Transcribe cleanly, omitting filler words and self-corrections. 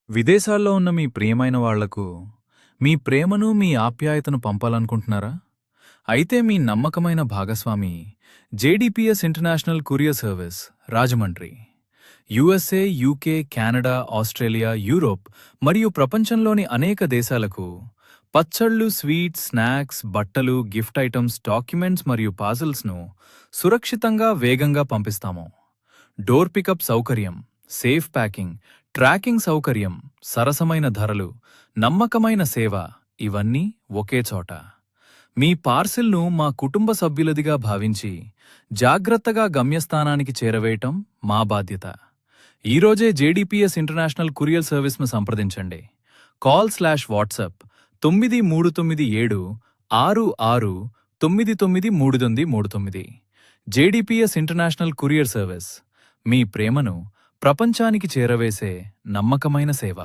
విదేశాల్లో ఉన్న మీ ప్రియమైన వాళ్లకు మీ ప్రేమను, మీ ఆప్యాయతను పంపాలనుకుంటున్నారా? అయితే మీ నమ్మకమైన భాగస్వామి JDPS international courier service, Rajahmundry. USA, UK, Canada, Australia, Europe మరియు ప్రపంచంలోని అనేక దేశాలకు పచ్చళ్ళు, స్వీట్స్, స్నాక్స్, బట్టలు, గిఫ్ట్ ఐటమ్స్, డాక్యుమెంట్స్ మరియు పార్సల్స్ను సురక్షితంగా, వేగంగా పంపిస్తాము. డోర్ పికప్ సౌకర్యం, సేఫ్ ప్యాకింగ్, ట్రాకింగ్ సౌకర్యం, సరసమైన ధరలు, నమ్మకమైన సేవ ఇవన్నీ ఒకే చోట. మీ పార్సిల్ను మా కుటుంబ సభ్యులదిగా భావించి జాగ్రత్తగా గమ్యస్థానానికి చేరవేయటం మా బాధ్యత. ఈరోజే జేడీపీఎస్ ఇంటర్నేషనల్ కొరియర్ సర్వీస్ను సంప్రదించండి. కాల్/వాట్సాప్ 9337669939. జేడీపీఎస్ ఇంటర్నేషనల్ కొరియర్ సర్వీస్, మీ ప్రేమను ప్రపంచానికి చేరవేసే నమ్మకమైన సేవ.